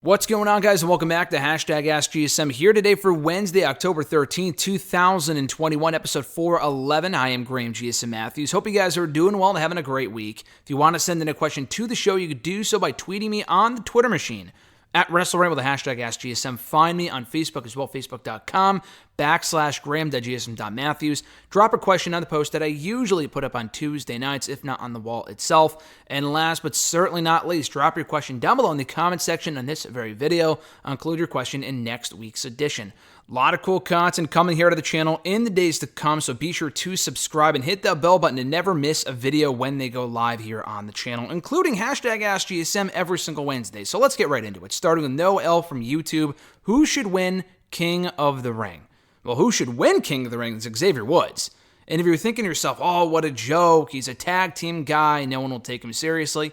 What's going on, guys, and welcome back to #AskGSM here today for Wednesday, October 13th, 2021, episode 411. I am Graham GSM Matthews. Hope you guys are doing well and having a great week. If you want to send in a question to the show, you could do so by tweeting me on the Twitter machine at WrestleRant with the #AskGSM. Find me on Facebook as well, facebook.com/Graham.GSM.Matthews. Drop a question on the post that I usually put up on Tuesday nights, if not on the wall itself. And last but certainly not least, drop your question down below in the comment section on this very video. I'll include your question in next week's edition. A lot of cool content coming here to the channel in the days to come, so be sure to subscribe and hit that bell button to never miss a video when they go live here on the channel, including #AskGSM every single Wednesday. So let's get right into it, starting with Noel from YouTube. Who should win King of the Ring? Well, who should win King of the Ring is Xavier Woods. And if you're thinking to yourself, oh, what a joke, he's a tag team guy, no one will take him seriously,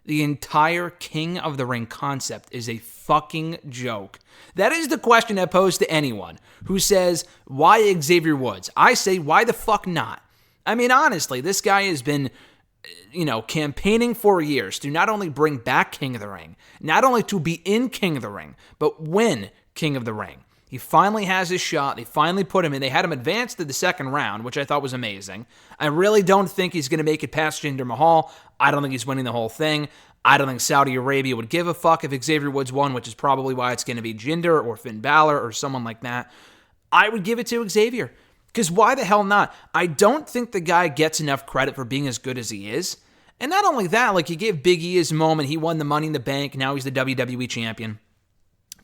the entire King of the Ring concept is a fucking joke. That is the question I pose to anyone who says, why Xavier Woods? I say, why the fuck not? I mean, honestly, this guy has been, campaigning for years to not only bring back King of the Ring, not only to be in King of the Ring, but win King of the Ring. He finally has his shot. They finally put him in. They had him advance to the second round, which I thought was amazing. I really don't think he's going to make it past Jinder Mahal. I don't think he's winning the whole thing. I don't think Saudi Arabia would give a fuck if Xavier Woods won, which is probably why it's going to be Jinder or Finn Balor or someone like that. I would give it to Xavier, because why the hell not? I don't think the guy gets enough credit for being as good as he is. And not only that, he gave Big E his moment. He won the Money in the Bank. Now he's the WWE champion.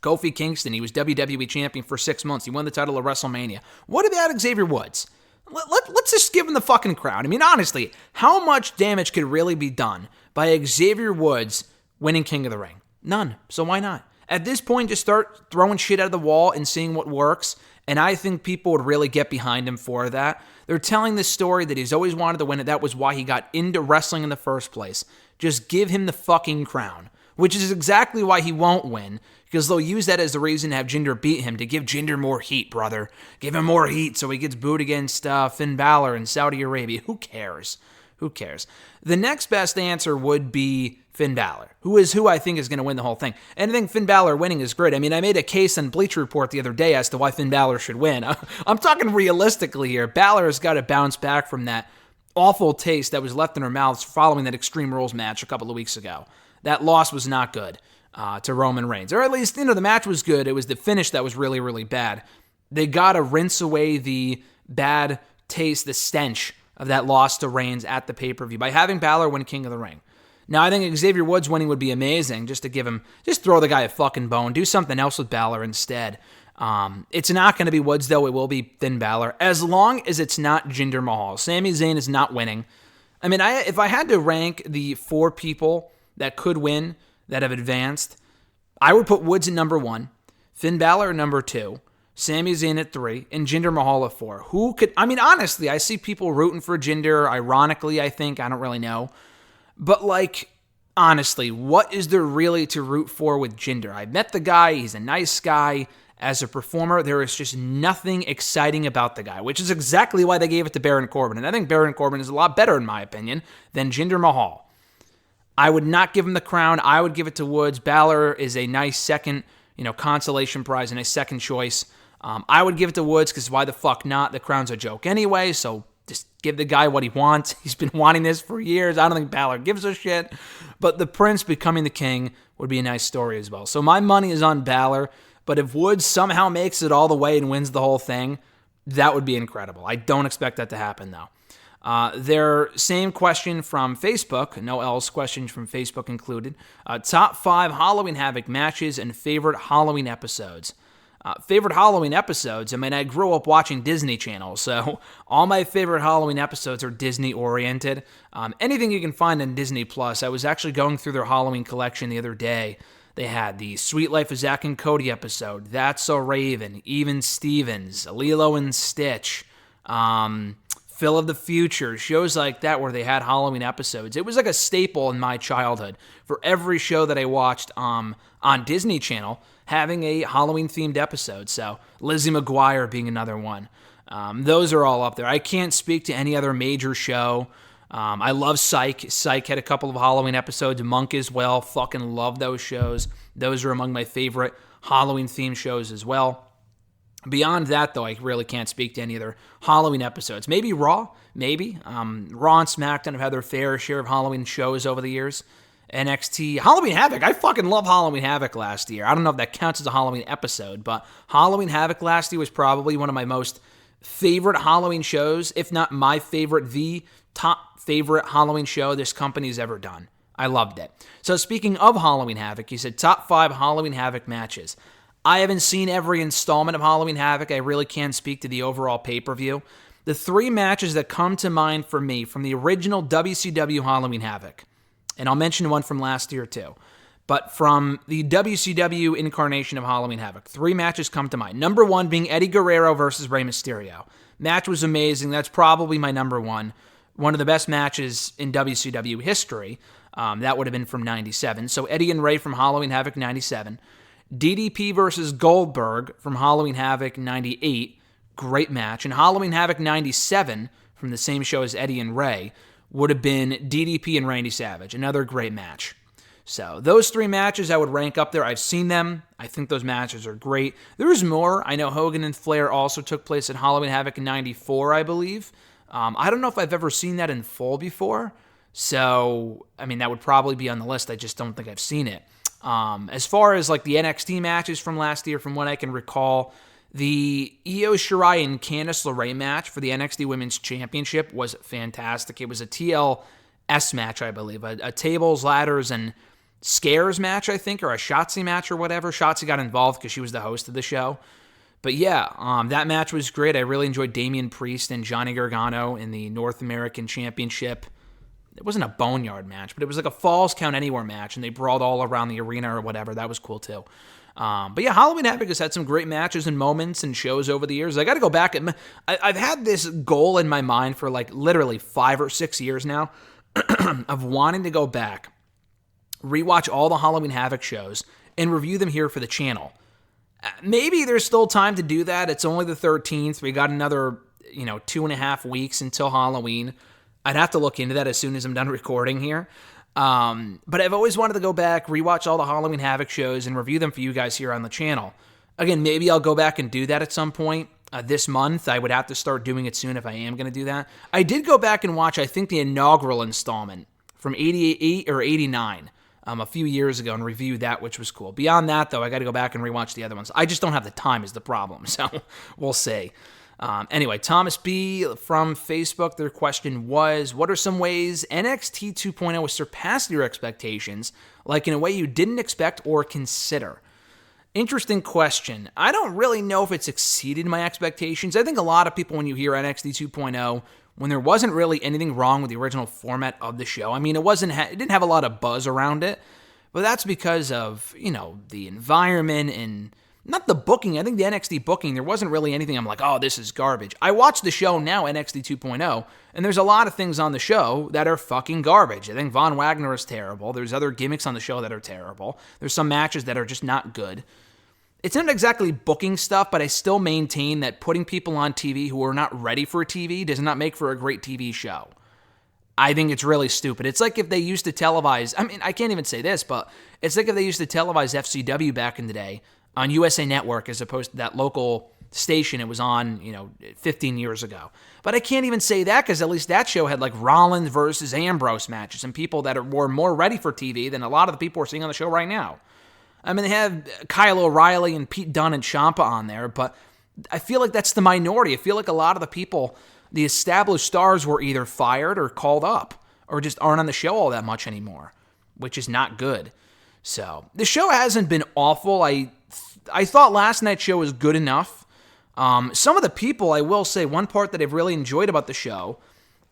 Kofi Kingston, he was WWE champion for 6 months. He won the title of WrestleMania. What about Xavier Woods? Let's just give him the fucking crown. I mean, honestly, how much damage could really be done by Xavier Woods winning King of the Ring? None. So why not? At this point, just start throwing shit out of the wall and seeing what works. And I think people would really get behind him for that. They're telling this story that he's always wanted to win it. That was why he got into wrestling in the first place. Just give him the fucking crown, which is exactly why he won't win, because they'll use that as the reason to have Jinder beat him, to give Jinder more heat, brother. Give him more heat so he gets booed against Finn Balor in Saudi Arabia. Who cares? Who cares? The next best answer would be Finn Balor, who I think is going to win the whole thing. And I think Finn Balor winning is great. I mean, I made a case on Bleacher Report the other day as to why Finn Balor should win. I'm talking realistically here. Balor has got to bounce back from that awful taste that was left in her mouth following that Extreme Rules match a couple of weeks ago. That loss was not good to Roman Reigns. Or at least, the match was good. It was the finish that was really, really bad. They got to rinse away the bad taste, the stench of that loss to Reigns at the pay-per-view by having Balor win King of the Ring. Now, I think Xavier Woods winning would be amazing, just to throw the guy a fucking bone. Do something else with Balor instead. It's not going to be Woods, though. It will be Finn Balor, as long as it's not Jinder Mahal. Sami Zayn is not winning. I mean, if I had to rank the 4 people that could win, that have advanced, I would put Woods at number 1, Finn Balor at number 2, Sami Zayn at 3, and Jinder Mahal at 4. Honestly, I see people rooting for Jinder, ironically, I think. I don't really know. But, honestly, what is there really to root for with Jinder? I met the guy. He's a nice guy. As a performer, there is just nothing exciting about the guy, which is exactly why they gave it to Baron Corbin. And I think Baron Corbin is a lot better, in my opinion, than Jinder Mahal. I would not give him the crown. I would give it to Woods. Balor is a nice second, consolation prize and a second choice. I would give it to Woods because why the fuck not? The crown's a joke anyway, so just give the guy what he wants. He's been wanting this for years. I don't think Balor gives a shit. But the Prince becoming the king would be a nice story as well. So my money is on Balor, but if Woods somehow makes it all the way and wins the whole thing, that would be incredible. I don't expect that to happen, though. Their same question from Facebook, Noel's questions from Facebook included, top 5 Halloween Havoc matches and favorite Halloween episodes. Favorite Halloween episodes, I grew up watching Disney Channel, so all my favorite Halloween episodes are Disney-oriented. Anything you can find on Disney+. I was actually going through their Halloween collection the other day. They had the Sweet Life of Zack and Cody episode, That's So Raven, Even Stevens, Lilo and Stitch, Phil of the Future, shows like that where they had Halloween episodes. It was like a staple in my childhood for every show that I watched on Disney Channel having a Halloween-themed episode. So Lizzie McGuire being another one. Those are all up there. I can't speak to any other major show I love Psych. Psych had a couple of Halloween episodes. Monk as well. Fucking love those shows. Those are among my favorite Halloween-themed shows as well. Beyond that, though, I really can't speak to any other Halloween episodes. Maybe Raw, maybe. Raw and SmackDown have had their fair share of Halloween shows over the years. NXT, Halloween Havoc. I fucking love Halloween Havoc last year. I don't know if that counts as a Halloween episode, but Halloween Havoc last year was probably one of my most favorite Halloween shows, if not my favorite, the top favorite Halloween show this company's ever done. I loved it. So speaking of Halloween Havoc, you said top 5 Halloween Havoc matches. I haven't seen every installment of Halloween Havoc. I really can't speak to the overall pay-per-view. The 3 matches that come to mind for me from the original WCW Halloween Havoc, and I'll mention one from last year too, but from the WCW incarnation of Halloween Havoc, 3 matches come to mind. Number 1 being Eddie Guerrero versus Rey Mysterio. Match was amazing. That's probably my number 1. One of the best matches in WCW history. That would have been from 97. So Eddie and Rey from Halloween Havoc 97. DDP versus Goldberg from Halloween Havoc 98. Great match. And Halloween Havoc 97 from the same show as Eddie and Rey would have been DDP and Randy Savage. Another great match. So those 3 matches I would rank up there. I've seen them. I think those matches are great. There's more. I know Hogan and Flair also took place at Halloween Havoc in 94, I believe. I don't know if I've ever seen that in full before. So, I mean, that would probably be on the list. I just don't think I've seen it. As far as like the NXT matches from last year, from what I can recall, the Io Shirai and Candice LeRae match for the NXT Women's Championship was fantastic. It was a TLS match, I believe, a tables, ladders, and scares match, I think, or a Shotzi match or whatever. Shotzi got involved because she was the host of the show. But yeah, that match was great. I really enjoyed Damian Priest and Johnny Gargano in the North American Championship. It wasn't a boneyard match, but it was like a Falls Count Anywhere match, and they brawled all around the arena or whatever. That was cool too. But yeah, Halloween Havoc has had some great matches and moments and shows over the years. I got to go back. I've had this goal in my mind for like literally 5 or 6 years now of wanting to go back, rewatch all the Halloween Havoc shows, and review them here for the channel. Maybe there's still time to do that. It's only the 13th. We got another, 2.5 weeks until Halloween. I'd have to look into that as soon as I'm done recording here. But I've always wanted to go back, rewatch all the Halloween Havoc shows, and review them for you guys here on the channel. Again, maybe I'll go back and do that at some point this month. I would have to start doing it soon if I am going to do that. I did go back and watch, I think, the inaugural installment from 88 or 89. A few years ago and reviewed that, which was cool. Beyond that, though, I got to go back and rewatch the other ones. I just don't have the time is the problem, so we'll see. Anyway, Thomas B. from Facebook, their question was, what are some ways NXT 2.0 has surpassed your expectations, like in a way you didn't expect or consider? Interesting question. I don't really know if it's exceeded my expectations. I think a lot of people, when you hear NXT 2.0, when there wasn't really anything wrong with the original format of the show. I mean, it didn't have a lot of buzz around it, but that's because of, the environment and not the booking. I think the NXT booking, there wasn't really anything I'm like, oh, this is garbage. I watch the show now, NXT 2.0, and there's a lot of things on the show that are fucking garbage. I think Von Wagner is terrible. There's other gimmicks on the show that are terrible. There's some matches that are just not good. It's not exactly booking stuff, but I still maintain that putting people on TV who are not ready for TV does not make for a great TV show. I think it's really stupid. It's like if they used to televise, I can't even say this, but it's like if they used to televise FCW back in the day on USA Network as opposed to that local station it was on, 15 years ago. But I can't even say that because at least that show had like Rollins versus Ambrose matches and people that were more ready for TV than a lot of the people we're seeing on the show right now. They have Kyle O'Reilly and Pete Dunne and Ciampa on there, but I feel like that's the minority. I feel like a lot of the people, the established stars, were either fired or called up or just aren't on the show all that much anymore, which is not good. So the show hasn't been awful. I thought last night's show was good enough. Some of the people, I will say, one part that I've really enjoyed about the show,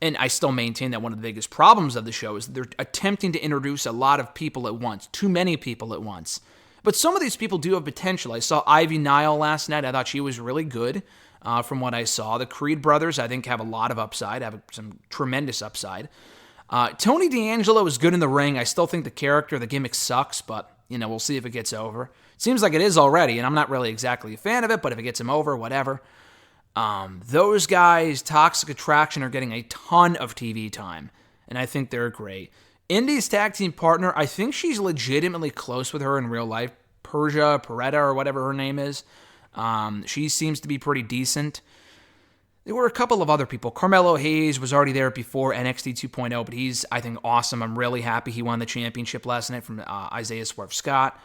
and I still maintain that one of the biggest problems of the show is they're attempting to introduce a lot of people at once, too many people at once. But some of these people do have potential. I saw Ivy Nile last night. I thought she was really good from what I saw. The Creed brothers, I think, have a lot of upside, have some tremendous upside. Tony D'Angelo is good in the ring. I still think the character, the gimmick sucks, but, we'll see if it gets over. Seems like it is already, and I'm not really exactly a fan of it, but if it gets him over, whatever. Those guys, Toxic Attraction, are getting a ton of TV time. and I think they're great. Indy's tag team partner, I think she's legitimately close with her in real life. Peretta, or whatever her name is. She seems to be pretty decent. There were a couple of other people. Carmelo Hayes was already there before NXT 2.0, but he's, I think, awesome. I'm really happy he won the championship last night from Isaiah Swerve Scott.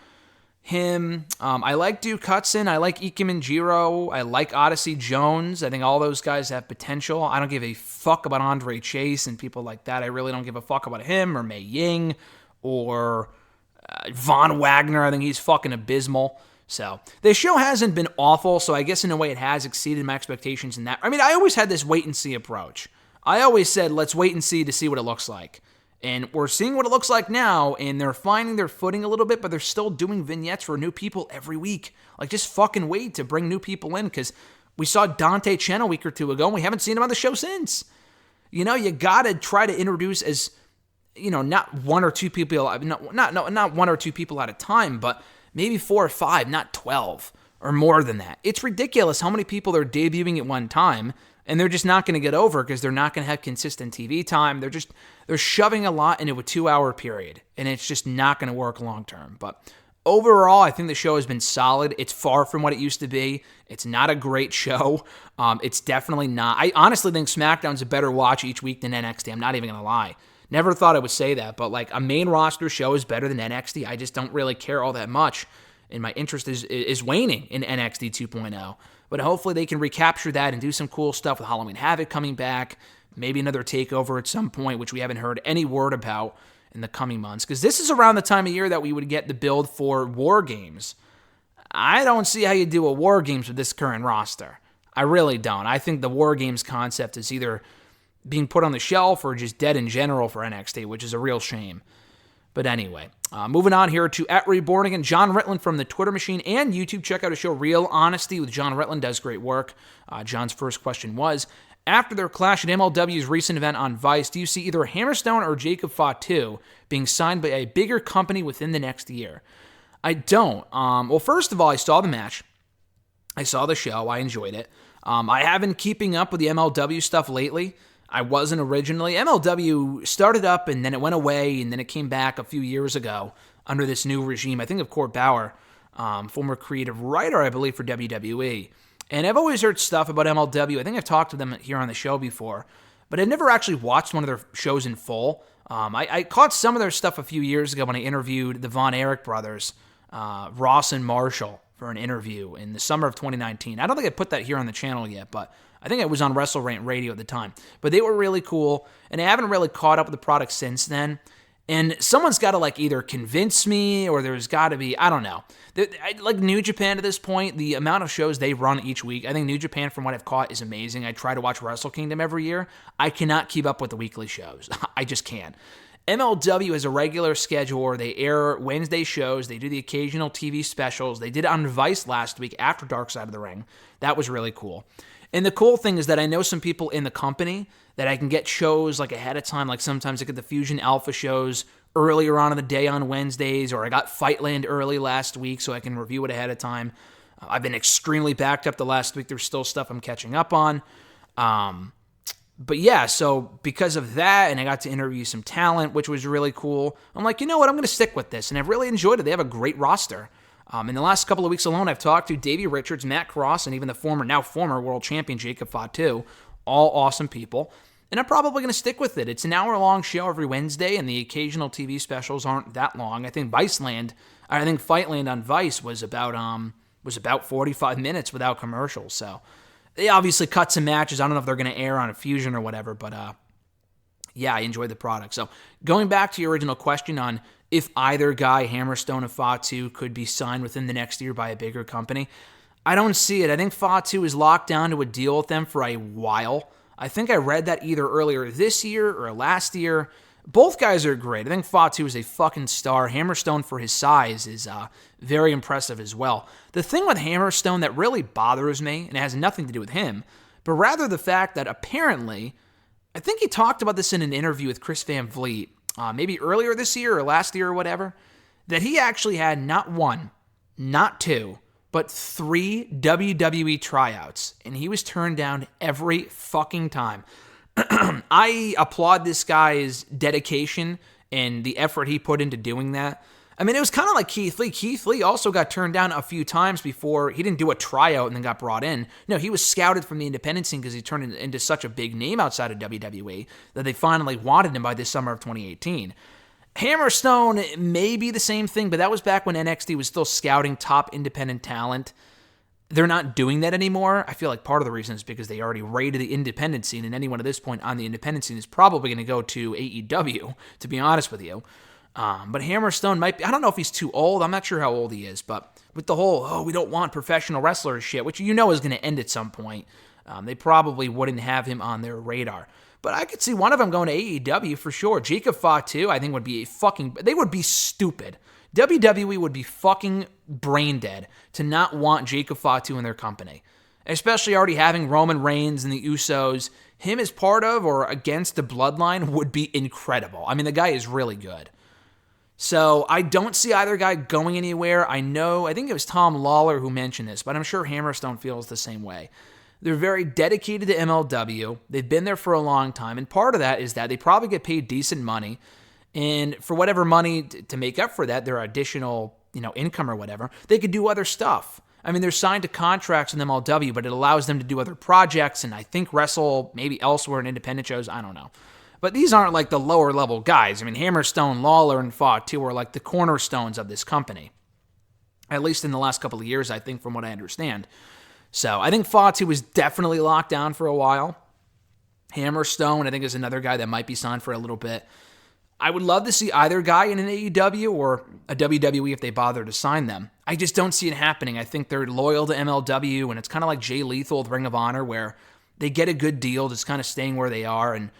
Him. I like Duke Hudson. I like Ike Minjiro. I like Odyssey Jones. I think all those guys have potential. I don't give a fuck about Andre Chase and people like that. I really don't give a fuck about him or Mei Ying or Von Wagner. I think he's fucking abysmal. So, the show hasn't been awful, so I guess in a way it has exceeded my expectations in that. I mean, I always had this wait-and-see approach. I always said, let's wait and see to see what it looks like. And we're seeing what it looks like now, and they're finding their footing a little bit, but they're still doing vignettes for new people every week. Like, just fucking wait to bring new people in, because we saw Dante Chen a week or two ago, and we haven't seen him on the show since. You know, you gotta try to introduce as, you know, not one or two people, not one or two people at a time, but maybe 4 or 5, not 12 or more than that. It's ridiculous how many people are debuting at one time, and they're just not going to get over because they're not going to have consistent TV time. They're shoving a lot into a 2-hour period, and it's just not going to work long term. But overall, I think the show has been solid. It's far from what it used to be. It's not a great show. It's definitely not. I honestly think SmackDown's a better watch each week than NXT. I'm not even going to lie. Never thought I would say that, but like a main roster show is better than NXT. I just don't really care all that much, and my interest is waning in NXT 2.0. But hopefully they can recapture that and do some cool stuff with Halloween Havoc coming back, maybe another takeover at some point, which we haven't heard any word about in the coming months, because this is around the time of year that we would get the build for War Games. I don't see how you do a War Games with this current roster. I really don't. I think the War Games concept is either being put on the shelf or just dead in general for NXT, which is a real shame. But anyway, moving on here to @RebornAgain, John Ritland from the Twitter machine and YouTube. Check out his show, Real Honesty with John Ritland. Does great work. John's first question was, after their clash at MLW's recent event on Vice, do you see either Hammerstone or Jacob Fatu being signed by a bigger company within the next year? I don't. Well, first of all, I saw the match. I saw the show. I enjoyed it. I have been keeping up with the MLW stuff lately. I wasn't originally. MLW started up and then it went away and then it came back a few years ago under this new regime, I think of Court Bauer, former creative writer, I believe, for WWE. And I've always heard stuff about MLW. I think I've talked to them here on the show before, but I've never actually watched one of their shows in full. I caught some of their stuff a few years ago when I interviewed the Von Erich brothers, Ross and Marshall, for an interview in the summer of 2019. I don't think I put that here on the channel yet, but I think it was on WrestleRant Radio at the time. But they were really cool, and I haven't really caught up with the product since then. And someone's got to like either convince me or there's got to be, I don't know. Like New Japan at this point, the amount of shows they run each week, I think New Japan, from what I've caught, is amazing. I try to watch Wrestle Kingdom every year. I cannot keep up with the weekly shows. I just can't. MLW has a regular schedule where they air Wednesday shows. They do the occasional TV specials. They did it on Vice last week after Dark Side of the Ring. That was really cool. And the cool thing is that I know some people in the company that I can get shows like ahead of time. Like sometimes I get the Fusion Alpha shows earlier on in the day on Wednesdays, or I got Fightland early last week so I can review it ahead of time. I've been extremely backed up the last week. There's still stuff I'm catching up on. But yeah, so because of that, and I got to interview some talent, which was really cool, I'm like, you know what, I'm going to stick with this. And I've really enjoyed it. They have a great roster. In the last couple of weeks alone, I've talked to Davey Richards, Matt Cross, and even the now former world champion Jacob Fatu. All awesome people. And I'm probably going to stick with it. It's an hour-long show every Wednesday, and the occasional TV specials aren't that long. I think Fightland on Vice was about 45 minutes without commercials. So they obviously cut some matches. I don't know if they're going to air on a Fusion or whatever, but yeah, I enjoyed the product. So going back to your original question on if either guy, Hammerstone or Fatu, could be signed within the next year by a bigger company, I don't see it. I think Fatu is locked down to a deal with them for a while. I think I read that either earlier this year or last year. Both guys are great. I think Fatu is a fucking star. Hammerstone, for his size, is very impressive as well. The thing with Hammerstone that really bothers me, and it has nothing to do with him, but rather the fact that apparently, I think he talked about this in an interview with Chris Van Vliet, maybe earlier this year or last year or whatever, that he actually had not one, not two, but 3 WWE tryouts, and he was turned down every fucking time. I applaud this guy's dedication and the effort he put into doing that. I mean, it was kind of like Keith Lee. Keith Lee also got turned down a few times before. He didn't do a tryout and then got brought in. No, he was scouted from the independent scene because he turned into such a big name outside of WWE that they finally wanted him by this summer of 2018. Hammerstone may be the same thing, but that was back when NXT was still scouting top independent talent. They're not doing that anymore. I feel like part of the reason is because they already raided the independent scene, and anyone at this point on the independent scene is probably going to go to AEW, to be honest with you. But Hammerstone might be, I don't know if he's too old. I'm not sure how old he is, but with the whole, we don't want professional wrestlers shit, which you know is going to end at some point, they probably wouldn't have him on their radar. But I could see one of them going to AEW for sure. Jacob Fatu, I think, would be they would be stupid. WWE would be fucking brain dead to not want Jacob Fatu in their company. Especially already having Roman Reigns and the Usos. Him as part of or against the Bloodline would be incredible. I mean, the guy is really good. So I don't see either guy going anywhere. I think it was Tom Lawler who mentioned this, but I'm sure Hammerstone feels the same way. They're very dedicated to MLW. They've been there for a long time, and part of that is that they probably get paid decent money, and for whatever money to make up for that, their additional income or whatever, they could do other stuff. I mean, they're signed to contracts in MLW, but it allows them to do other projects, and I think wrestle maybe elsewhere in independent shows. I don't know. But these aren't like the lower level guys. I mean, Hammerstone, Lawler, and Fatu are like the cornerstones of this company. At least in the last couple of years, I think, from what I understand. So I think Fatu was definitely locked down for a while. Hammerstone, I think, is another guy that might be signed for a little bit. I would love to see either guy in an AEW or a WWE if they bother to sign them. I just don't see it happening. I think they're loyal to MLW, and it's kind of like Jay Lethal with Ring of Honor, where they get a good deal just kind of staying where they are and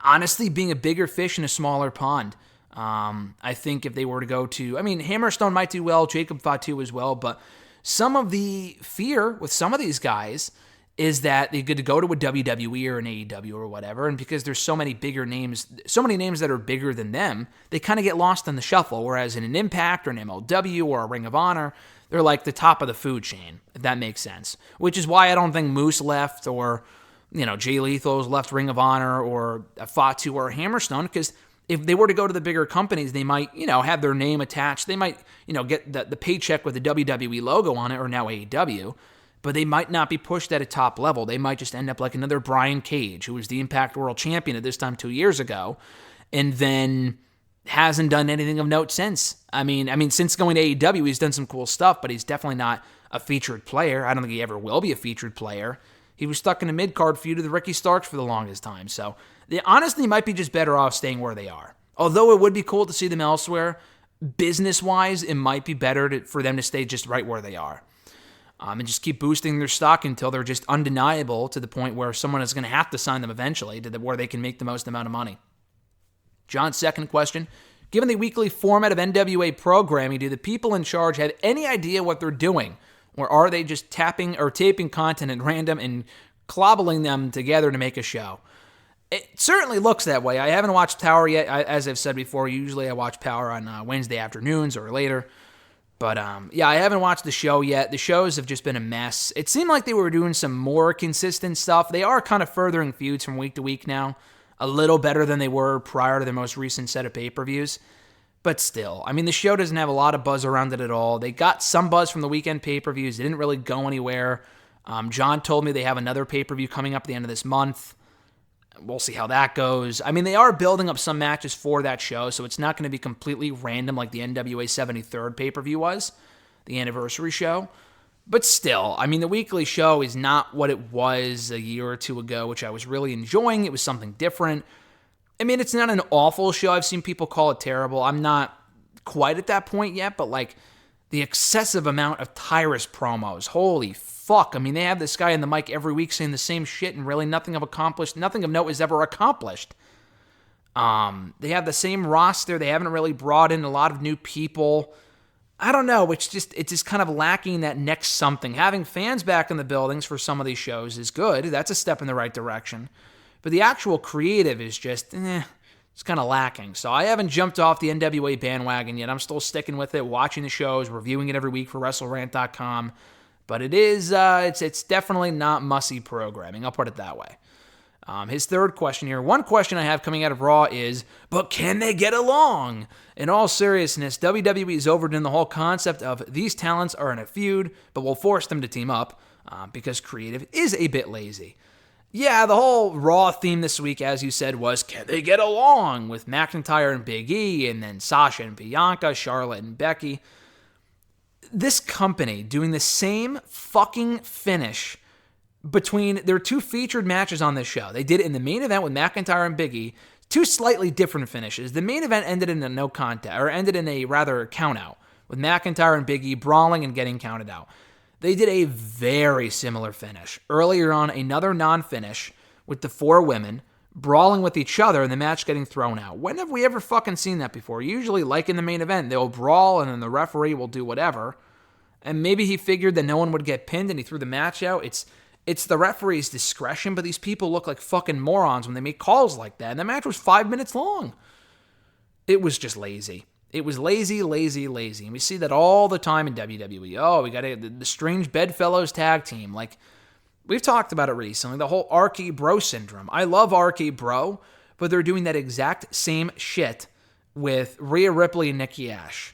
honestly being a bigger fish in a smaller pond. I think if they were to go to, Hammerstone might do well, Jacob Fatu as well, but some of the fear with some of these guys is that they get to go to a WWE or an AEW or whatever, and because there's so many bigger names, so many names that are bigger than them, they kind of get lost in the shuffle, whereas in an Impact or an MLW or a Ring of Honor, they're like the top of the food chain, if that makes sense. Which is why I don't think Moose left or, Jay Lethal's left Ring of Honor or Fatu or Hammerstone, because if they were to go to the bigger companies, they might, have their name attached. They might, get the paycheck with the WWE logo on it, or now AEW, but they might not be pushed at a top level. They might just end up like another Brian Cage, who was the Impact World Champion at this time 2 years ago, and then hasn't done anything of note since. I mean, since going to AEW, he's done some cool stuff, but he's definitely not a featured player. I don't think he ever will be a featured player. He was stuck in a mid-card feud with Ricky Starks for the longest time, so they honestly might be just better off staying where they are. Although it would be cool to see them elsewhere, business-wise, it might be better for them to stay just right where they are. And just keep boosting their stock until they're just undeniable to the point where someone is going to have to sign them eventually where they can make the most amount of money. John's second question, given the weekly format of NWA programming, do the people in charge have any idea what they're doing? Or are they just taping content at random and clobbling them together to make a show? It certainly looks that way. I haven't watched Power yet. As I've said before, usually I watch Power on Wednesday afternoons or later. But I haven't watched the show yet. The shows have just been a mess. It seemed like they were doing some more consistent stuff. They are kind of furthering feuds from week to week now. A little better than they were prior to their most recent set of pay-per-views. But still, the show doesn't have a lot of buzz around it at all. They got some buzz from the weekend pay-per-views. They didn't really go anywhere. John told me they have another pay-per-view coming up at the end of this month. We'll see how that goes. They are building up some matches for that show, so it's not going to be completely random like the NWA 73rd pay-per-view was, the anniversary show. But still, the weekly show is not what it was a year or two ago, which I was really enjoying. It was something different. It's not an awful show. I've seen people call it terrible. I'm not quite at that point yet, but the excessive amount of Tyrus promos, holy fuck. They have this guy in the mic every week saying the same shit and really nothing of note is ever accomplished. They have the same roster. They haven't really brought in a lot of new people. I don't know. It's just kind of lacking that next something. Having fans back in the buildings for some of these shows is good. That's a step in the right direction. But the actual creative is just, it's kind of lacking. So I haven't jumped off the NWA bandwagon yet. I'm still sticking with it, watching the shows, reviewing it every week for WrestleRant.com. But it is, it's definitely not mussy programming. I'll put it that way. His third question here. One question I have coming out of Raw is, but can they get along? In all seriousness, WWE is overdone the whole concept of these talents are in a feud, but we'll force them to team up because creative is a bit lazy. Yeah, the whole Raw theme this week, as you said, was can they get along with McIntyre and Big E, and then Sasha and Bianca, Charlotte and Becky. This company doing the same fucking finish between their two featured matches on this show. They did it in the main event with McIntyre and Big E, two slightly different finishes. The main event ended in a no contest, or ended in a rather count out, with McIntyre and Big E brawling and getting counted out. They did a very similar finish. Earlier on, another non-finish with the four women brawling with each other and the match getting thrown out. When have we ever fucking seen that before? Usually, like in the main event, they'll brawl and then the referee will do whatever. And maybe he figured that no one would get pinned and he threw the match out. It's the referee's discretion, but these people look like fucking morons when they make calls like that. And the match was 5 minutes long. It was just lazy. It was lazy. And we see that all the time in WWE. Oh, we got the strange bedfellows tag team. Like, we've talked about it recently. The whole RK Bro syndrome. I love RK Bro, but they're doing that exact same shit with Rhea Ripley and Nikki Ash.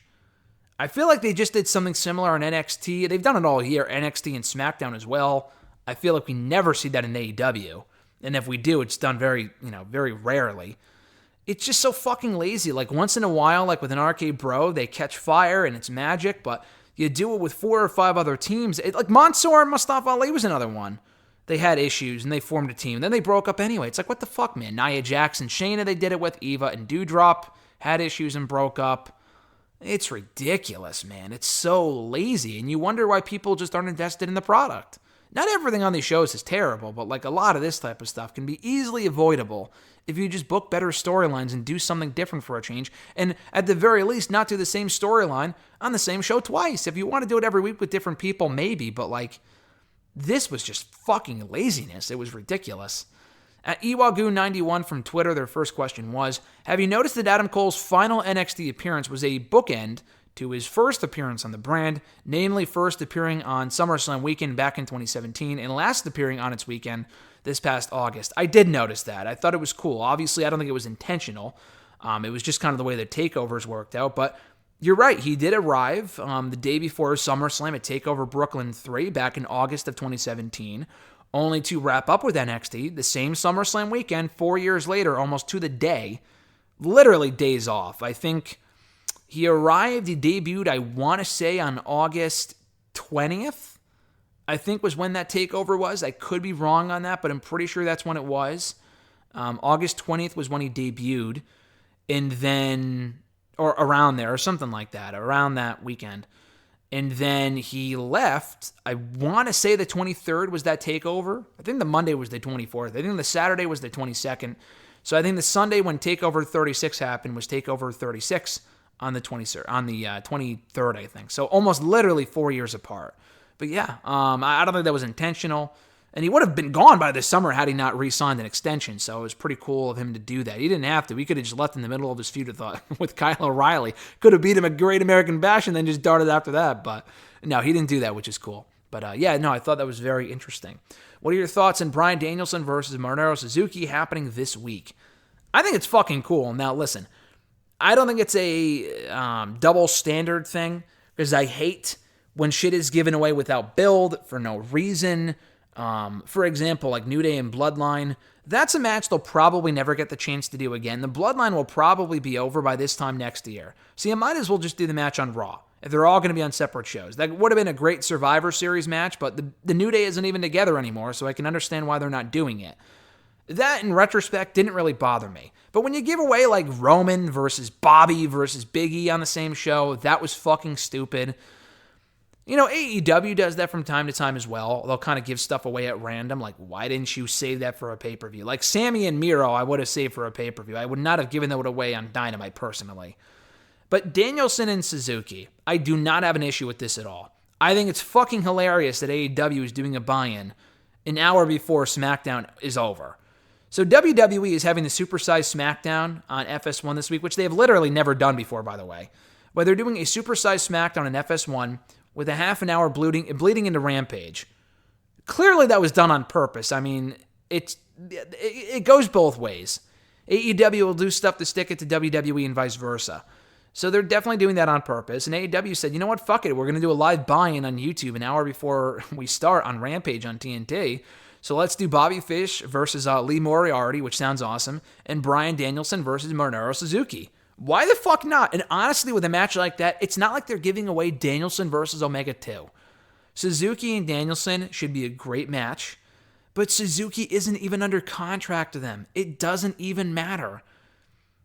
I feel like they just did something similar on NXT. They've done it all year, NXT and SmackDown as well. I feel like we never see that in AEW. And if we do, it's done very rarely. It's just so fucking lazy. Like, once in a while, like with an RK Bro, they catch fire and it's magic, but you do it with 4 or 5 other teams. Like, Mansoor and Mustafa Ali was another one. They had issues and they formed a team. Then they broke up anyway. It's like, what the fuck, man? Nia Jax and Shayna, they did it with. Eva and Doudrop had issues and broke up. It's ridiculous, man. It's so lazy, and you wonder why people just aren't invested in the product. Not everything on these shows is terrible, but like a lot of this type of stuff can be easily avoidable if you just book better storylines and do something different for a change, and at the very least, not do the same storyline on the same show twice. If you want to do it every week with different people, maybe, but like, this was just fucking laziness. It was ridiculous. At Iwagu91 from Twitter, their first question was, have you noticed that Adam Cole's final NXT appearance was a bookend to his first appearance on the brand, namely first appearing on SummerSlam weekend back in 2017 and last appearing on its weekend this past August? I did notice that. I thought it was cool. Obviously, I don't think it was intentional. It was just kind of the way the takeovers worked out, but you're right. He did arrive the day before SummerSlam at TakeOver Brooklyn 3 back in August of 2017, only to wrap up with NXT the same SummerSlam weekend 4 years later, almost to the day, literally days off. I think he debuted, I want to say, on August 20th, I think was when that takeover was. I could be wrong on that, but I'm pretty sure that's when it was. August 20th was when he debuted, and then, or around there, or something like that, around that weekend. And then he left, I want to say the 23rd was that takeover. I think the Monday was the 24th. I think the Saturday was the 22nd. So I think the Sunday when TakeOver 36 happened was TakeOver 36 on the 23rd, I think. So almost literally 4 years apart. But yeah, I don't think that was intentional. And he would have been gone by this summer had he not re-signed an extension. So it was pretty cool of him to do that. He didn't have to. He could have just left in the middle of his feud with Kyle O'Reilly. Could have beat him a Great American Bash and then just darted after that. But no, he didn't do that, which is cool. But yeah, no, I thought that was very interesting. What are your thoughts on Bryan Danielson versus Minoru Suzuki happening this week? I think it's fucking cool. Now, listen, I don't think it's a double standard thing, because I hate when shit is given away without build for no reason. For example, like New Day and Bloodline, that's a match they'll probably never get the chance to do again. The Bloodline will probably be over by this time next year. So you might as well just do the match on Raw, if they're all going to be on separate shows. That would have been a great Survivor Series match, but the New Day isn't even together anymore, so I can understand why they're not doing it. That, in retrospect, didn't really bother me. But when you give away, like, Roman versus Bobby versus Big E on the same show, that was fucking stupid. You know, AEW does that from time to time as well. They'll kind of give stuff away at random, like, why didn't you save that for a pay-per-view? Like, Sammy and Miro, I would have saved for a pay-per-view. I would not have given that away on Dynamite, personally. But Danielson and Suzuki, I do not have an issue with this at all. I think it's fucking hilarious that AEW is doing a buy-in an hour before SmackDown is over. So WWE is having the supersized SmackDown on FS1 this week, which they have literally never done before, by the way. But they're doing a supersized SmackDown on FS1 with a half an hour bleeding into Rampage. Clearly that was done on purpose. I mean, it goes both ways. AEW will do stuff to stick it to WWE and vice versa. So they're definitely doing that on purpose. And AEW said, you know what, fuck it. We're going to do a live buy-in on YouTube an hour before we start on Rampage on TNT. So let's do Bobby Fish versus Lee Moriarty, which sounds awesome, and Bryan Danielson versus Minoru Suzuki. Why the fuck not? And honestly, with a match like that, it's not like they're giving away Danielson versus Omega 2. Suzuki and Danielson should be a great match, but Suzuki isn't even under contract to them. It doesn't even matter.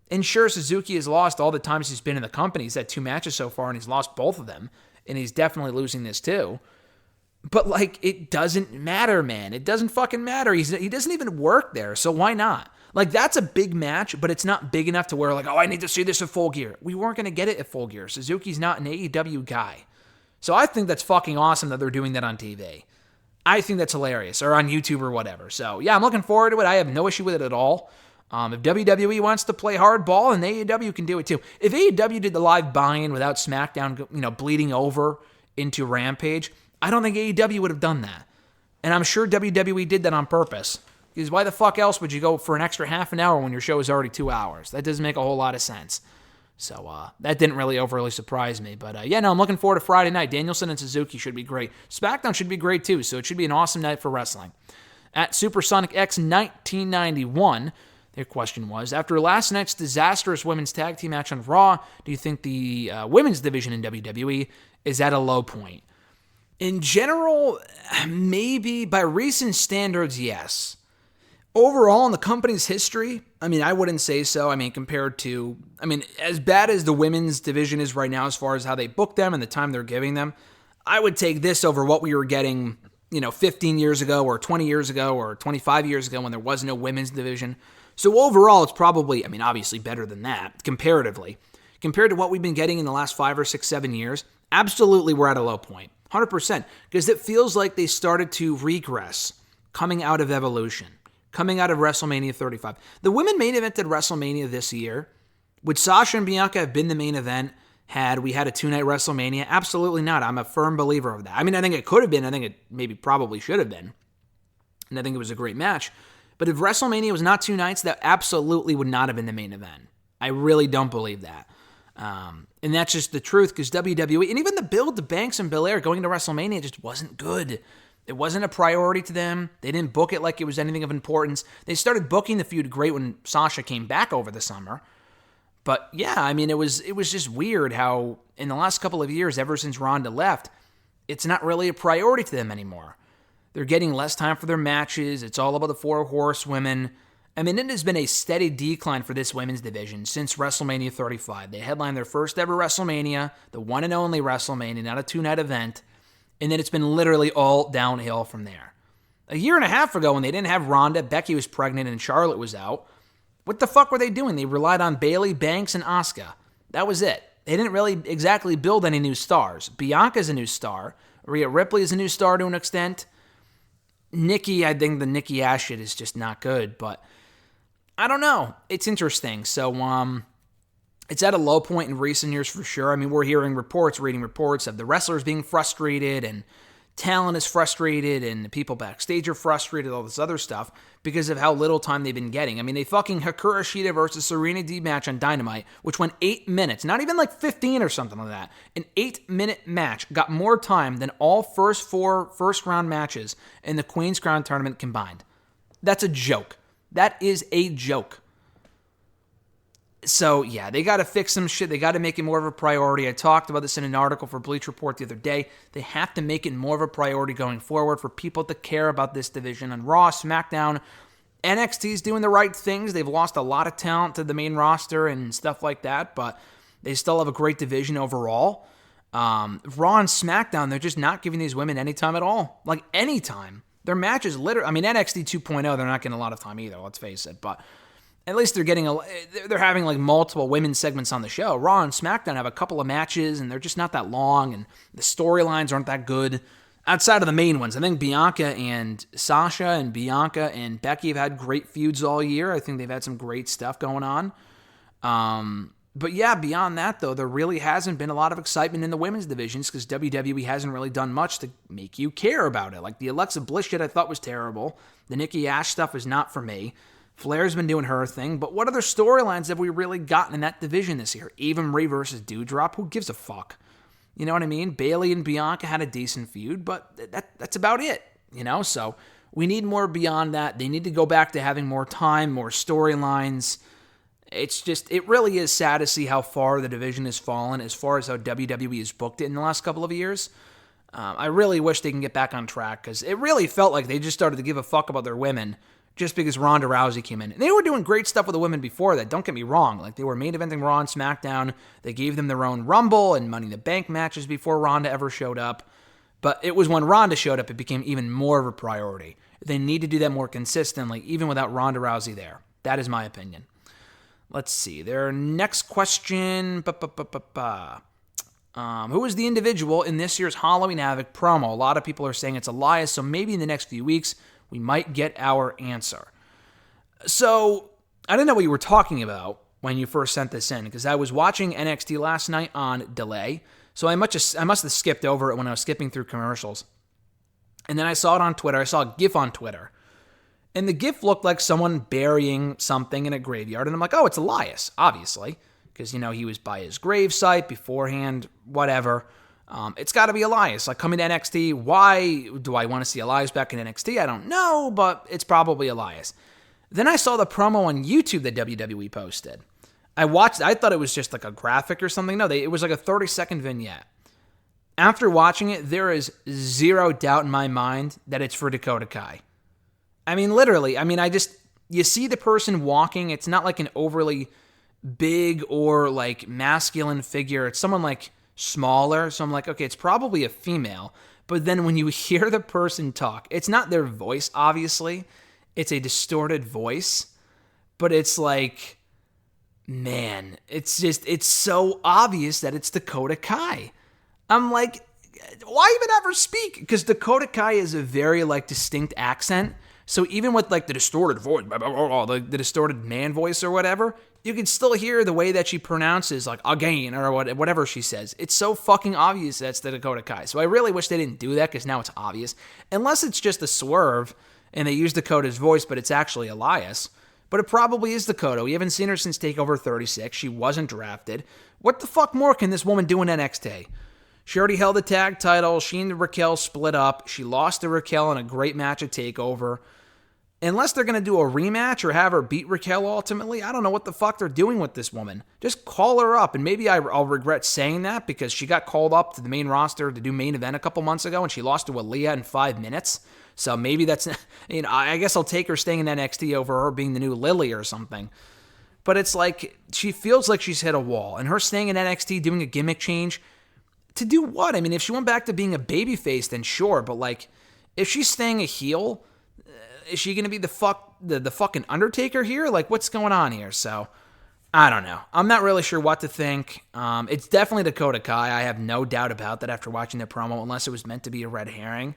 And sure, Suzuki has lost all the times he's been in the company. He's had 2 matches so far, and he's lost both of them, and he's definitely losing this too. But, like, it doesn't matter, man. It doesn't fucking matter. He doesn't even work there, so why not? Like, that's a big match, but it's not big enough to where, like, oh, I need to see this at Full Gear. We weren't going to get it at Full Gear. Suzuki's not an AEW guy. So I think that's fucking awesome that they're doing that on TV. I think that's hilarious, or on YouTube or whatever. So, yeah, I'm looking forward to it. I have no issue with it at all. If WWE wants to play hardball, and AEW can do it too. If AEW did the live buy-in without SmackDown, bleeding over into Rampage, I don't think AEW would have done that. And I'm sure WWE did that on purpose. Because why the fuck else would you go for an extra half an hour when your show is already 2 hours? That doesn't make a whole lot of sense. So that didn't really overly surprise me. But I'm looking forward to Friday night. Danielson and Suzuki should be great. SmackDown should be great too, so it should be an awesome night for wrestling. At Supersonic X 1991, their question was, after last night's disastrous women's tag team match on Raw, do you think the women's division in WWE is at a low point? In general, maybe. By recent standards, yes. Overall, in the company's history, I wouldn't say so. Compared to, as bad as the women's division is right now as far as how they book them and the time they're giving them, I would take this over what we were getting, 15 years ago or 20 years ago or 25 years ago when there was no women's division. So overall, it's probably, obviously better than that, comparatively. Compared to what we've been getting in the last 5 or 6, 7 years, absolutely we're at a low point. 100%. Because it feels like they started to regress coming out of Evolution, coming out of WrestleMania 35. The women main event at WrestleMania this year, would Sasha and Bianca have been the main event had we had a 2-night WrestleMania? Absolutely not. I'm a firm believer of that. I think it could have been. I think it probably should have been. And I think it was a great match. But if WrestleMania was not 2 nights, that absolutely would not have been the main event. I really don't believe that. And that's just the truth, because WWE, and even the build to Banks and Belair going to WrestleMania just wasn't good. It wasn't a priority to them. They didn't book it like it was anything of importance. They started booking the feud great when Sasha came back over the summer. But yeah, it was just weird how in the last couple of years, ever since Ronda left, it's not really a priority to them anymore. They're getting less time for their matches. It's all about the 4 horsewomen. It has been a steady decline for this women's division since WrestleMania 35. They headlined their first ever WrestleMania, the one and only WrestleMania, not a 2-night event. And then it's been literally all downhill from there. A year and a half ago, when they didn't have Ronda, Becky was pregnant, and Charlotte was out, what the fuck were they doing? They relied on Bayley, Banks, and Asuka. That was it. They didn't really exactly build any new stars. Bianca's a new star. Rhea Ripley is a new star to an extent. Nikki, I think the Nikki Ash shit is just not good, but I don't know. It's interesting. So, it's at a low point in recent years for sure. We're hearing reports, reading reports of the wrestlers being frustrated, and talent is frustrated, and people backstage are frustrated, all this other stuff, because of how little time they've been getting. They fucking Hikaru Shida versus Serena Deeb match on Dynamite, which went 8 minutes, not even like 15 or something like that. An 8-minute match got more time than all first 4 first-round matches in the Queen's Crown tournament combined. That's a joke. That is a joke. So, yeah, they got to fix some shit. They got to make it more of a priority. I talked about this in an article for Bleacher Report the other day. They have to make it more of a priority going forward for people to care about this division. On Raw, SmackDown, NXT's doing the right things. They've lost a lot of talent to the main roster and stuff like that, but they still have a great division overall. Raw and SmackDown, they're just not giving these women any time at all. Like, any time. Their matches literally, NXT 2.0, they're not getting a lot of time either, let's face it, but at least they're having like multiple women's segments on the show. Raw and SmackDown have a couple of matches, and they're just not that long, and the storylines aren't that good outside of the main ones. I think Bianca and Sasha and Bianca and Becky have had great feuds all year. I think they've had some great stuff going on. But yeah, beyond that, though, there really hasn't been a lot of excitement in the women's divisions because WWE hasn't really done much to make you care about it. Like the Alexa Bliss shit I thought was terrible. The Nikki Ash stuff is not for me. Flair's been doing her thing, but what other storylines have we really gotten in that division this year? Eva Marie versus Doudrop, who gives a fuck? You know what I mean? Bayley and Bianca had a decent feud, but that's about it, you know? So we need more beyond that. They need to go back to having more time, more storylines. It really is sad to see how far the division has fallen as far as how WWE has booked it in the last couple of years. I really wish they can get back on track because it really felt like they just started to give a fuck about their women just because Ronda Rousey came in. And they were doing great stuff with the women before that, don't get me wrong. Like, they were main eventing Raw and SmackDown. They gave them their own Rumble and Money in the Bank matches before Ronda ever showed up. But it was when Ronda showed up, it became even more of a priority. They need to do that more consistently, even without Ronda Rousey there. That is my opinion. Let's see. Their next question. Who is the individual in this year's Halloween Havoc promo? A lot of people are saying it's Elias, so maybe in the next few weeks, we might get our answer. So, I didn't know what you were talking about when you first sent this in, because I was watching NXT last night on delay, so I must have skipped over it when I was skipping through commercials. And then I saw it on Twitter. I saw a GIF on Twitter. And the GIF looked like someone burying something in a graveyard. And I'm like, oh, it's Elias, obviously. Because, you know, he was by his gravesite beforehand, whatever. It's got to be Elias. Like, coming to NXT, why do I want to see Elias back in NXT? I don't know, but it's probably Elias. Then I saw the promo on YouTube that WWE posted. I thought it was just like a graphic or something. No, it was like a 30-second vignette. After watching it, there is zero doubt in my mind that it's for Dakota Kai. I mean, literally, you see the person walking. It's not like an overly big or like masculine figure. It's someone like smaller. So I'm like, okay, it's probably a female. But then when you hear the person talk, it's not their voice, obviously. It's a distorted voice. But it's like, man, it's so obvious that it's Dakota Kai. I'm like, why even ever speak? Because Dakota Kai is a very like distinct accent. So even with like the distorted voice, the distorted man voice or whatever, you can still hear the way that she pronounces like again or whatever she says. It's so fucking obvious that's the Dakota Kai. So I really wish they didn't do that because now it's obvious. Unless it's just a swerve and they use Dakota's voice, but it's actually Elias. But it probably is Dakota. We haven't seen her since TakeOver 36. She wasn't drafted. What the fuck more can this woman do in NXT? She already held the tag title. She and Raquel split up. She lost to Raquel in a great match at TakeOver. Unless they're going to do a rematch or have her beat Raquel ultimately, I don't know what the fuck they're doing with this woman. Just call her up. And maybe I'll regret saying that because she got called up to the main roster to do main event a couple months ago and she lost to Aaliyah in 5 minutes. So maybe that's, you know, I guess I'll take her staying in NXT over her being the new Lily or something. But it's like, she feels like she's hit a wall. And her staying in NXT, doing a gimmick change, to do what? I mean, if she went back to being a babyface, then sure. But like, if she's staying a heel, is she going to be the fucking Undertaker here? Like, what's going on here? So, I don't know. I'm not really sure what to think. It's definitely Dakota Kai. I have no doubt about that after watching the promo, unless it was meant to be a red herring.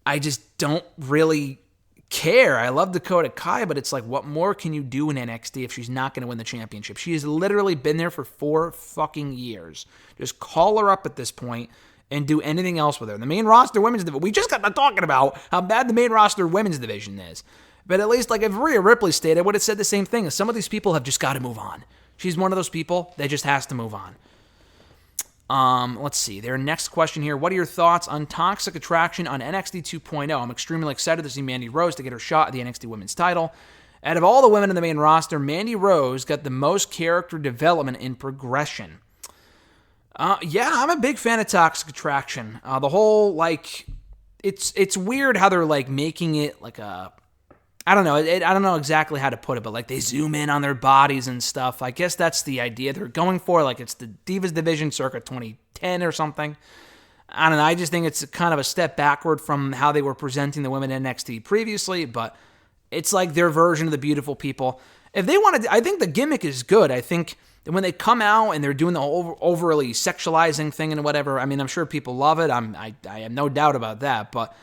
I just don't really care. I love Dakota Kai, but it's like, what more can you do in NXT if she's not going to win the championship? She has literally been there for 4 fucking years. Just call her up at this point and do anything else with her. The main roster women's division, we just got to talking about how bad the main roster women's division is. But at least, like, if Rhea Ripley stayed, I would have said the same thing. Some of these people have just got to move on. She's one of those people that just has to move on. Let's see. Their next question here. What are your thoughts on Toxic Attraction on NXT 2.0? I'm extremely excited to see Mandy Rose to get her shot at the NXT Women's title. Out of all the women in the main roster, Mandy Rose got the most character development and progression. Yeah, I'm a big fan of Toxic Attraction. The whole, like, it's weird how they're, like, making it, like, I don't know. I don't know exactly how to put it, but, like, they zoom in on their bodies and stuff. I guess that's the idea they're going for. Like, it's the Divas Division circa 2010 or something. I don't know. I just think it's kind of a step backward from how they were presenting the women in NXT previously, but it's like their version of the beautiful people. If they wanted, I think the gimmick is good. I think that when they come out and they're doing the overly sexualizing thing and whatever, I mean, I'm sure people love it. I have no doubt about that. But,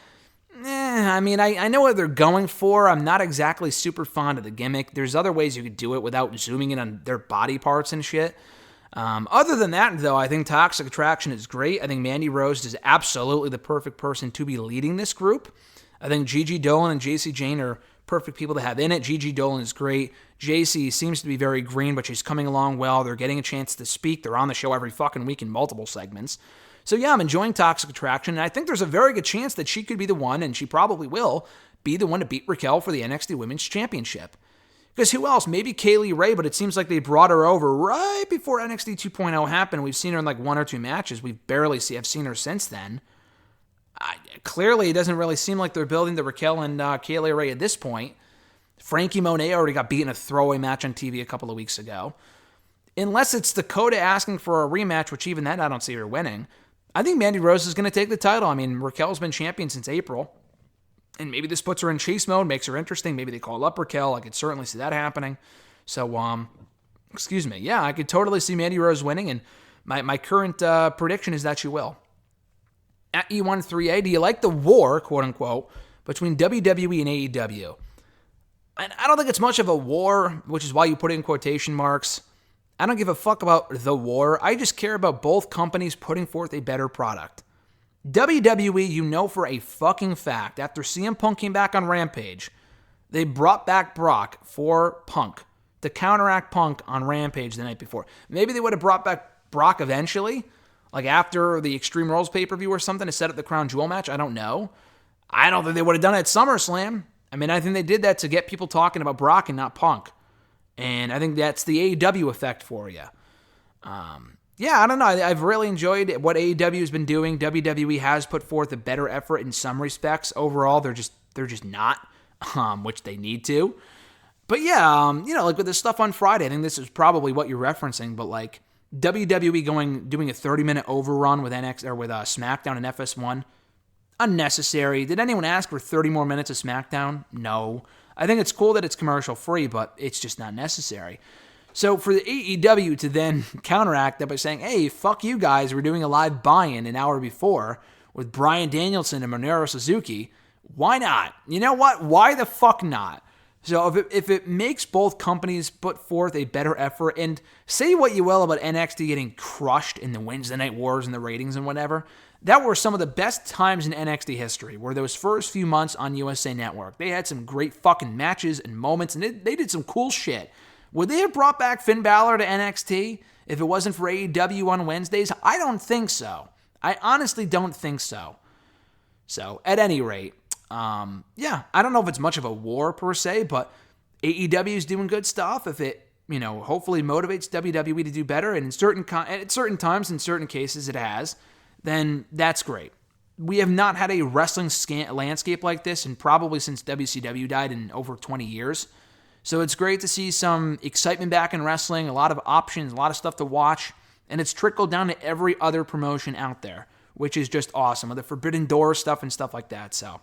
I mean, I know what they're going for. I'm not exactly super fond of the gimmick. There's other ways you could do it without zooming in on their body parts and shit. Other than that, though, I think Toxic Attraction is great. I think Mandy Rose is absolutely the perfect person to be leading this group. I think Gigi Dolan and JC Jane are perfect people to have in it. Gigi Dolan is great. JC seems to be very green, but she's coming along well. They're getting a chance to speak. They're on the show every fucking week in multiple segments. So yeah, I'm enjoying Toxic Attraction, and I think there's a very good chance that she could be the one, and she probably will, be the one to beat Raquel for the NXT Women's Championship. Because who else? Maybe Kaylee Ray, but it seems like they brought her over right before NXT 2.0 happened. We've seen her in like 1 or 2 matches. We've barely seen her since then. Clearly, it doesn't really seem like they're building the Raquel and Kaylee Ray at this point. Frankie Monet already got beat in a throwaway match on TV a couple of weeks ago. Unless it's Dakota asking for a rematch, which even then I don't see her winning. I think Mandy Rose is going to take the title. I mean, Raquel's been champion since April. And maybe this puts her in chase mode, makes her interesting. Maybe they call up Raquel. I could certainly see that happening. So, yeah, I could totally see Mandy Rose winning. And my current prediction is that she will. At E13A, do you like the war, quote unquote, between WWE and AEW? And I don't think it's much of a war, which is why you put it in quotation marks. I don't give a fuck about the war. I just care about both companies putting forth a better product. WWE, you know for a fucking fact, after CM Punk came back on Rampage, they brought back Brock for Punk to counteract Punk on Rampage the night before. Maybe they would have brought back Brock eventually, like after the Extreme Rules pay-per-view or something to set up the Crown Jewel match. I don't know. I don't think they would have done it at SummerSlam. I mean, I think they did that to get people talking about Brock and not Punk. And I think that's the AEW effect for you. Yeah, I don't know. I've really enjoyed what AEW has been doing. WWE has put forth a better effort in some respects. Overall, they're just not, which they need to. But yeah, like with this stuff on Friday, I think this is probably what you're referencing. But like WWE doing a 30-minute overrun with with SmackDown and FS1, unnecessary. Did anyone ask for 30 more minutes of SmackDown? No. I think it's cool that it's commercial free, but it's just not necessary. So for the AEW to then counteract that by saying, hey, fuck you guys, we're doing a live buy-in an hour before with Bryan Danielson and Minoru Suzuki, why not? You know what? Why the fuck not? So if it makes both companies put forth a better effort, and say what you will about NXT getting crushed in the Wednesday Night Wars and the ratings and whatever, that were some of the best times in NXT history, were those first few months on USA Network. They had some great fucking matches and moments, and they did some cool shit. Would they have brought back Finn Balor to NXT if it wasn't for AEW on Wednesdays? I don't think so. I honestly don't think so. So, at any rate, yeah, I don't know if it's much of a war per se, but AEW is doing good stuff. If it, hopefully motivates WWE to do better, and at certain times, in certain cases, it has, then that's great. We have not had a wrestling landscape like this, and probably since WCW died in over 20 years. So it's great to see some excitement back in wrestling, a lot of options, a lot of stuff to watch, and it's trickled down to every other promotion out there, which is just awesome, with the Forbidden Door stuff and stuff like that. So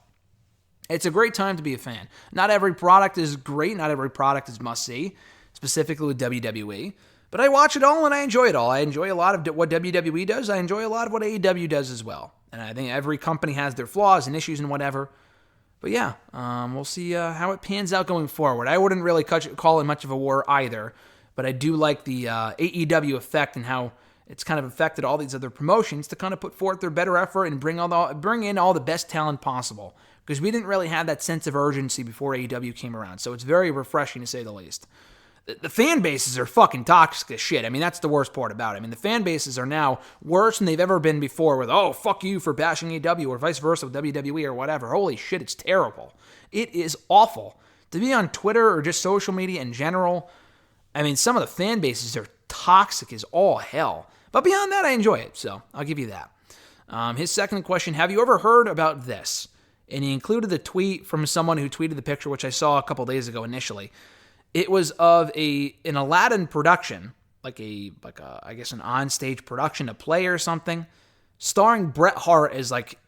it's a great time to be a fan. Not every product is great, not every product is must-see, specifically with WWE, but I watch it all and I enjoy it all. I enjoy a lot of what WWE does. I enjoy a lot of what AEW does as well. And I think every company has their flaws and issues and whatever. But yeah, we'll see how it pans out going forward. I wouldn't really call it much of a war either, but I do like the AEW effect and how it's kind of affected all these other promotions to kind of put forth their better effort and bring in all the best talent possible. Because we didn't really have that sense of urgency before AEW came around. So it's very refreshing to say the least. The fan bases are fucking toxic as shit. I mean, that's the worst part about it. I mean, the fan bases are now worse than they've ever been before with, oh, fuck you for bashing AEW or vice versa with WWE or whatever. Holy shit, it's terrible. It is awful. To be on Twitter or just social media in general, I mean, some of the fan bases are toxic as all hell. But beyond that, I enjoy it, so I'll give you that. His second question, have you ever heard about this? And he included the tweet from someone who tweeted the picture, which I saw a couple days ago initially. It was of an Aladdin production, like I guess an onstage production, a play or something, starring Bret Hart as like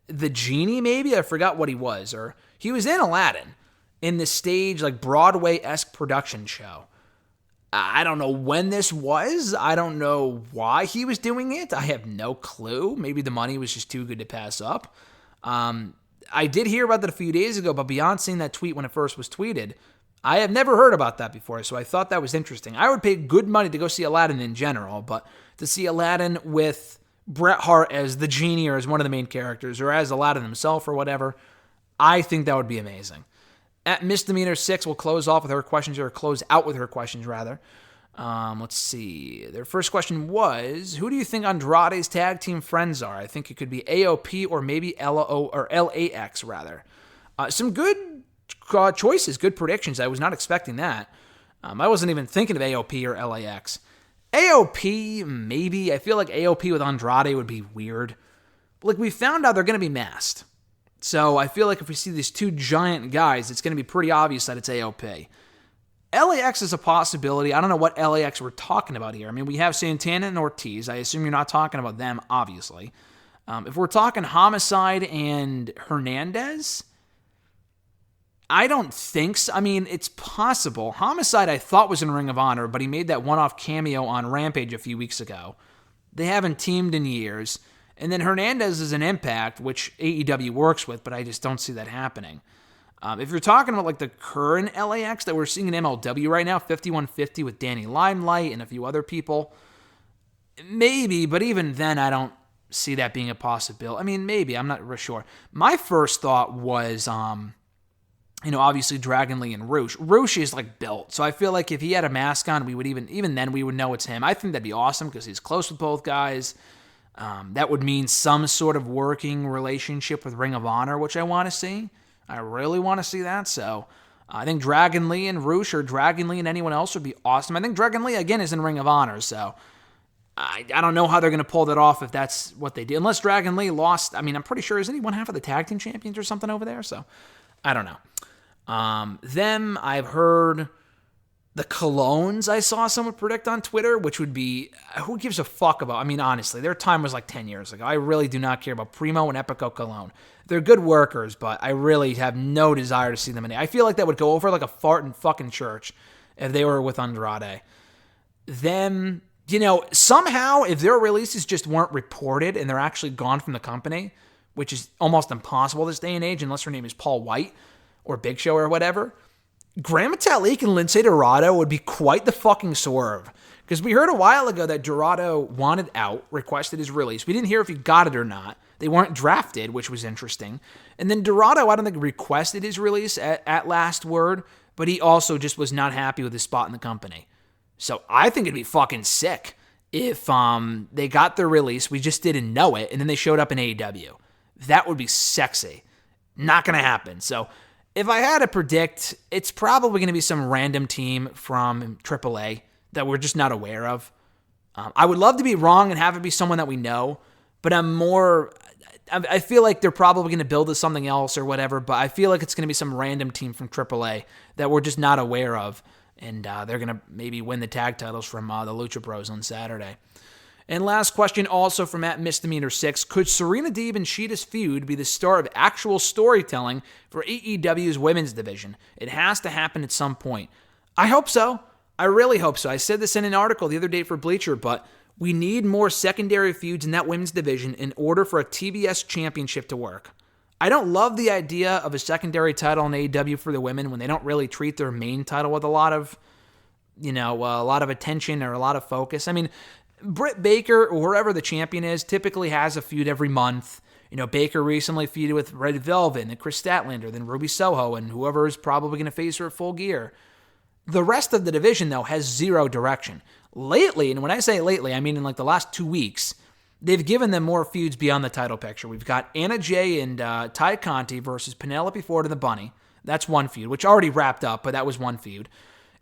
the genie maybe? I forgot what he was. Or he was in Aladdin in this stage like Broadway-esque production show. I don't know when this was. I don't know why he was doing it. I have no clue. Maybe the money was just too good to pass up. I did hear about that a few days ago, but beyond seeing that tweet when it first was tweeted, I have never heard about that before, so I thought that was interesting. I would pay good money to go see Aladdin in general, but to see Aladdin with Bret Hart as the genie or as one of the main characters or as Aladdin himself or whatever, I think that would be amazing. At Misdemeanor 6, we'll close out with her questions. Let's see. Their first question was, who do you think Andrade's tag team friends are? I think it could be AOP or maybe LAX rather. Some good choices, good predictions. I was not expecting that. I wasn't even thinking of AOP or LAX. AOP, maybe. I feel like AOP with Andrade would be weird. But like we found out they're going to be masked. So I feel like if we see these two giant guys, it's going to be pretty obvious that it's AOP. LAX is a possibility. I don't know what LAX we're talking about here. I mean, we have Santana and Ortiz. I assume you're not talking about them, obviously. If we're talking Homicide and Hernandez, I don't think so. I mean, it's possible. Homicide I thought was in Ring of Honor, but he made that one-off cameo on Rampage a few weeks ago. They haven't teamed in years. And then Hernandez is an Impact, which AEW works with, but I just don't see that happening. If you're talking about like the current LAX that we're seeing in MLW right now, 5150 with Danny Limelight and a few other people, maybe, but even then I don't see that being a possibility. I mean, maybe, I'm not real sure. My first thought was, obviously Dragon Lee and Roosh. Roosh is like built, so I feel like if he had a mask on, we would even then we would know it's him. I think that'd be awesome because he's close with both guys. That would mean some sort of working relationship with Ring of Honor, which I want to see. I really want to see that. So I think Dragon Lee and Roosh or Dragon Lee and anyone else would be awesome. I think Dragon Lee, again, is in Ring of Honor. So I don't know how they're going to pull that off if that's what they did. Unless Dragon Lee lost. I mean, I'm pretty sure, isn't he one half of the tag team champions or something over there? So I don't know. Them, I've heard the Colognes I saw someone predict on Twitter, which would be, who gives a fuck about, I mean, honestly, their time was like 10 years ago. I really do not care about Primo and Epico Cologne. They're good workers, but I really have no desire to see them in it. I feel like that would go over like a fart in fucking church if they were with Andrade. Them, somehow, if their releases just weren't reported and they're actually gone from the company, which is almost impossible this day and age, unless her name is Paul White or Big Show or whatever, Gran Metalik and Lindsay Dorado would be quite the fucking swerve. Because we heard a while ago that Dorado wanted out, requested his release. We didn't hear if he got it or not. They weren't drafted, which was interesting. And then Dorado, I don't think requested his release at last word, but he also just was not happy with his spot in the company. So I think it'd be fucking sick if they got their release, we just didn't know it, and then they showed up in AEW. That would be sexy. Not going to happen. So if I had to predict, it's probably going to be some random team from AAA that we're just not aware of. I would love to be wrong and have it be someone that we know, but I feel like they're probably going to build as something else or whatever, but I feel like it's going to be some random team from AAA that we're just not aware of, and they're going to maybe win the tag titles from the Lucha Bros on Saturday. And last question, also from Misdemeanor 6. Could Serena Deeb and Cheetahs feud be the start of actual storytelling for AEW's Women's Division? It has to happen at some point. I hope so. I really hope so. I said this in an article the other day for Bleacher, but we need more secondary feuds in that women's division in order for a TBS championship to work. I don't love the idea of a secondary title in AEW for the women when they don't really treat their main title with a lot of attention or a lot of focus. I mean, Britt Baker, or whoever the champion is, typically has a feud every month. Baker recently feuded with Red Velvet and Chris Statlander, then Ruby Soho, and whoever is probably going to face her at Full Gear. The rest of the division, though, has zero direction. Lately, and when I say lately, I mean in like the last 2 weeks, they've given them more feuds beyond the title picture. We've got Anna Jay and Ty Conti versus Penelope Ford and the Bunny. That's one feud, which already wrapped up, but that was one feud.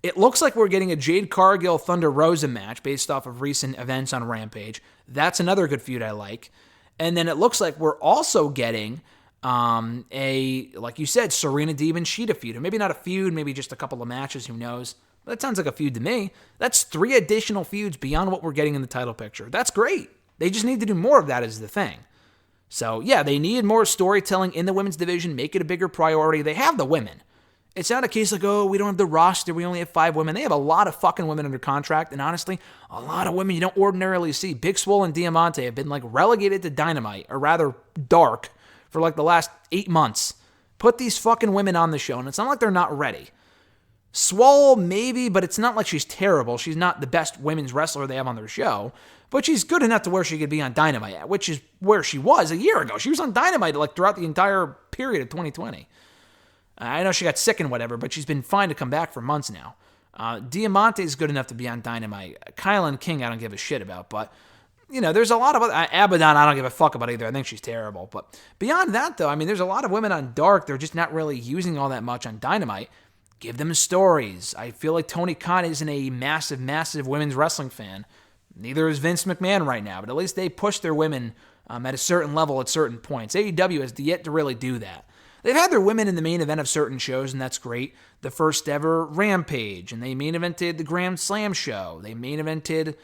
It looks like we're getting a Jade Cargill Thunder Rosa match based off of recent events on Rampage. That's another good feud I like. And then it looks like we're also getting like you said, Serena Deeb and Cheetah feud. Or maybe not a feud, maybe just a couple of matches, who knows. But that sounds like a feud to me. That's 3 additional feuds beyond what we're getting in the title picture. That's great. They just need to do more of that is the thing. So yeah, they need more storytelling in the women's division, make it a bigger priority. They have the women. It's not a case like, oh, we don't have the roster, we only have 5 women. They have a lot of fucking women under contract, and honestly, a lot of women you don't ordinarily see. Big Swole and Diamante have been like relegated to Dynamite, or rather Dark, for like the last 8 months. Put these fucking women on the show, and it's not like they're not ready. Swole, maybe, but it's not like she's terrible. She's not the best women's wrestler they have on their show, but she's good enough to where she could be on Dynamite, which is where she was a year ago. She was on Dynamite like throughout the entire period of 2020. I know she got sick and whatever, but she's been fine to come back for months now. Diamante is good enough to be on Dynamite. Kylan King, I don't give a shit about, but there's a lot of other... Abaddon, I don't give a fuck about either. I think she's terrible. But beyond that, though, there's a lot of women on Dark. They're just not really using all that much on Dynamite. Give them stories. I feel like Tony Khan isn't a massive, massive women's wrestling fan. Neither is Vince McMahon right now, but at least they push their women at a certain level at certain points. AEW has yet to really do that. They've had their women in the main event of certain shows, and that's great. The first ever Rampage, and they main evented the Grand Slam show. They main evented,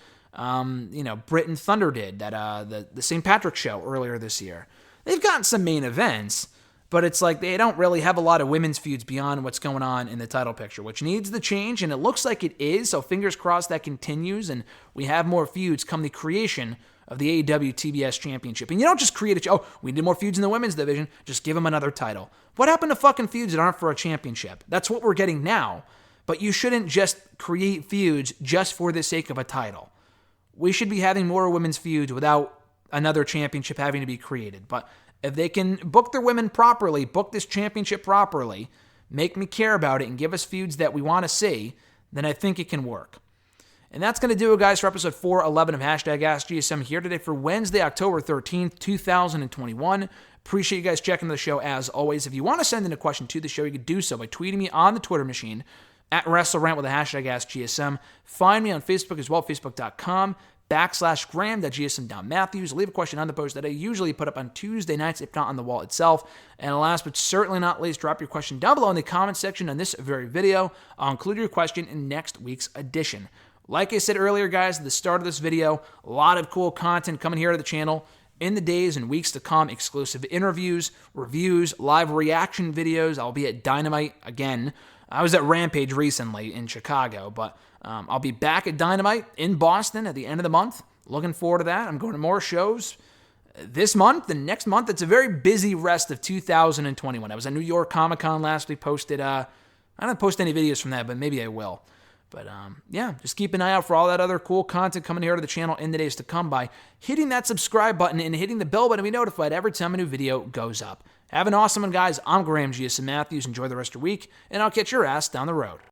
Britt and Thunder did that the St. Patrick's show earlier this year. They've gotten some main events, but it's like they don't really have a lot of women's feuds beyond what's going on in the title picture, which needs the change, and it looks like it is, so fingers crossed that continues, and we have more feuds come the creation of the AEW TBS Championship. And you don't just create we need more feuds in the women's division, just give them another title. What happened to fucking feuds that aren't for a championship? That's what we're getting now, but you shouldn't just create feuds just for the sake of a title. We should be having more women's feuds without another championship having to be created, but if they can book their women properly, book this championship properly, make me care about it, and give us feuds that we want to see, then I think it can work. And that's going to do it, guys, for episode 411 of #AskGSM here today for Wednesday, October 13th, 2021. Appreciate you guys checking the show as always. If you want to send in a question to the show, you can do so by tweeting me on the Twitter machine at WrestleRant with the #AskGSM. Find me on Facebook as well, facebook.com/Graham.GSM.Matthews. Leave a question on the post that I usually put up on Tuesday nights, if not on the wall itself. And last but certainly not least, drop your question down below in the comment section on this very video. I'll include your question in next week's edition. Like I said earlier, guys, at the start of this video, a lot of cool content coming here to the channel in the days and weeks to come. Exclusive interviews, reviews, live reaction videos. I'll be at Dynamite again. I was at Rampage recently in Chicago, but I'll be back at Dynamite in Boston at the end of the month. Looking forward to that. I'm going to more shows this month and next month. It's a very busy rest of 2021. I was at New York Comic-Con last week. I don't post any videos from that, but maybe I will. But just keep an eye out for all that other cool content coming here to the channel in the days to come by hitting that subscribe button and hitting the bell button to be notified every time a new video goes up. Have an awesome one, guys. I'm Graham GSM Matthews. Enjoy the rest of your week, and I'll catch your ass down the road.